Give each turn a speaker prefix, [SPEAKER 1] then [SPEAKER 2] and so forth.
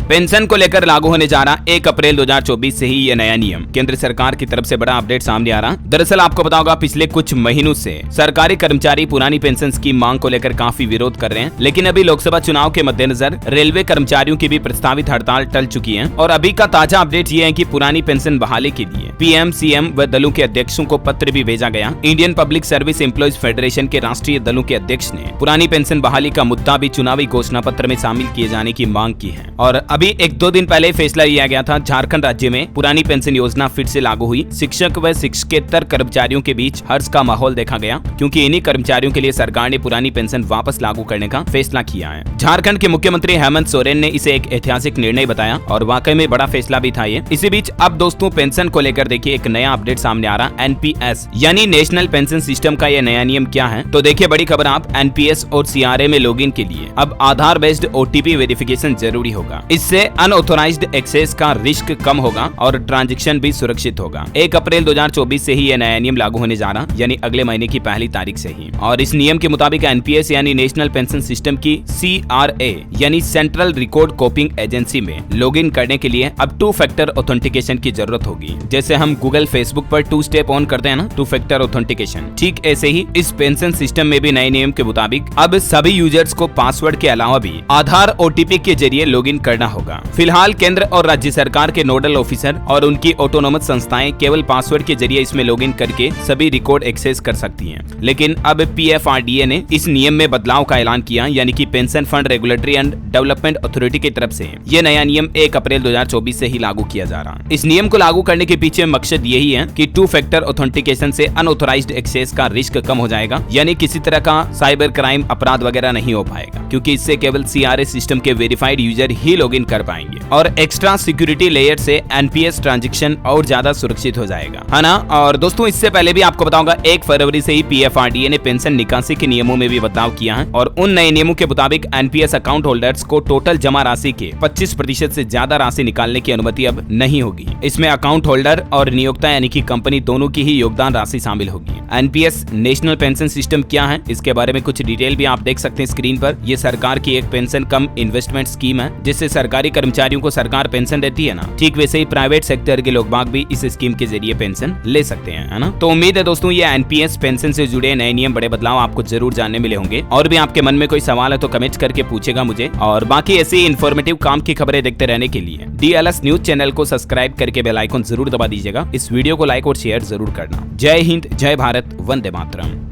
[SPEAKER 1] Pension को लेकर लागू होने जा रहा 1 अप्रैल 2024 से ही ये नया नियम। केंद्र सरकार की तरफ से बड़ा अपडेट सामने आ रहा। दरअसल आपको पता होगा पिछले कुछ महीनों से सरकारी कर्मचारी पुरानी पेंशन की मांग को लेकर काफी विरोध कर रहे हैं, लेकिन अभी लोकसभा चुनाव के मद्देनजर रेलवे कर्मचारियों की भी प्रस्तावित हड़ताल टल चुकी है। और अभी का ताजा अपडेट ये है कि पुरानी पेंशन बहाली के लिए पीएम, सीएम व दलों के अध्यक्षों को पत्र भी भेजा गया। Indian public service employees federation के राष्ट्रीय दलों के अध्यक्ष ने पुरानी पेंशन बहाली का मुद्दा भी चुनावी घोषणा पत्र में शामिल किए जाने की मांग की है। और अभी 1-2 दिन पहले फैसला लिया गया था, झारखंड राज्य में पुरानी पेंशन योजना फिर से लागू हुई। शिक्षक व शिक्षकेतर कर्मचारियों के बीच हर्ष का माहौल देखा गया, क्योंकि इन्हीं कर्मचारियों के लिए सरकार ने पुरानी पेंशन वापस लागू करने का फैसला किया है। झारखंड के मुख्यमंत्री हेमंत सोरेन ने इसे एक ऐतिहासिक निर्णय बताया और वाकई में बड़ा फैसला भी था ये। इसी बीच अब दोस्तों पेंशन को लेकर देखिए एक नया अपडेट सामने आ रहा। एनपीएस यानी नेशनल पेंशन सिस्टम का ये नया नियम क्या है, तो देखिए बड़ी खबर। आप एनपीएस और सीआरए में लॉगिन के लिए अब आधार बेस्ड ओटीपी वेरिफिकेशन जरूरी होगा। इससे अनऑथोराइज्ड एक्सेस का रिस्क कम होगा और ट्रांजैक्शन भी सुरक्षित होगा। 1 अप्रैल 2024 से ही यह नया नियम लागू होने जा रहा, यानी अगले महीने की पहली तारीख से ही। और इस नियम के मुताबिक एनपीएस यानी नेशनल पेंशन सिस्टम की सीआरए यानी सेंट्रल रिकॉर्ड कीपिंग एजेंसी में लॉगिन करने के लिए अब 2 फैक्टर ऑथेंटिकेशन की जरूरत होगी। जैसे हम गूगल, फेसबुक पर 2 स्टेप ऑन करते हैं ना, 2 फैक्टर ऑथेंटिकेशन, ठीक ऐसे ही इस पेंशन सिस्टम में भी नए नियम के मुताबिक अब सभी यूजर्स को पासवर्ड के अलावा भी आधार ओटीपी के जरिए लॉगिन करना होगा। फिलहाल केंद्र और राज्य सरकार के नोडल ऑफिसर और उनकी ऑटोनोमस संस्थाएं केवल पासवर्ड के जरिए इसमें लॉगिन करके सभी रिकॉर्ड एक्सेस कर सकती हैं। लेकिन अब पीएफआरडीए ने इस नियम में बदलाव का ऐलान किया, यानी कि pension fund regulatory and development authority की तरफ से यह नया नियम 1 अप्रैल 2024 से ही लागू किया जा रहा है। इस नियम को लागू करने के पीछे मकसद यही है कि 2 फैक्टर ऑथेंटिकेशन से अनऑथोराइज्ड एक्सेस का रिस्क कम हो जाएगा, यानी किसी तरह का साइबर क्राइम अपराध वगैरह नहीं हो पाएगा, क्योंकि इससे केवल सीआरए सिस्टम के वेरीफाइड यूजर ही लॉगिन कर पाएंगे। और एक्स्ट्रा सिक्योरिटी लेयर से एनपीएस ट्रांजैक्शन और ज्यादा सुरक्षित हो जाएगा, है ना। और दोस्तों इससे पहले भी आपको बताऊंगा 1 फरवरी से ही पीएफआरडीए ने पेंशन निकासी के नियमों में भी बदलाव किया है। और उन नए नियमों के मुताबिक एनपीएस अकाउंट होल्डर्स को टोटल जमा राशि के 25% से ज्यादा राशि निकालने की अनुमति अब नहीं होगी। इसमें अकाउंट होल्डर और नियोक्ता यानी कि कंपनी दोनों की ही योगदान राशि शामिल होगी। एनपीएस नेशनल पेंशन सिस्टम क्या है, इसके बारे में कुछ डिटेल भी आप देख सकते हैं स्क्रीन पर। ये सरकार की एक पेंशन कम इन्वेस्टमेंट स्कीम है, जिससे सरकारी कर्मचारियों को सरकार पेंशन देती है ना, ठीक वैसे ही प्राइवेट सेक्टर के लोग बाग भी इस स्कीम के जरिए पेंशन ले सकते हैं, है ना। तो उम्मीद है दोस्तों ये एनपीएस पेंशन से जुड़े नए नियम, बड़े बदलाव आपको जरूर जानने मिले होंगे। और भी आपके मन में कोई सवाल है तो कमेंट करके पूछेगा मुझे। और बाकी ऐसी इन्फॉर्मेटिव काम की खबरें देखते रहने के लिए डीएलएस न्यूज चैनल को सब्सक्राइब करके बेल आइकन जरूर दबा दीजिएगा। इस वीडियो को लाइक और शेयर जरूर करना। जय हिंद, जय भारत, वंदे मातरम।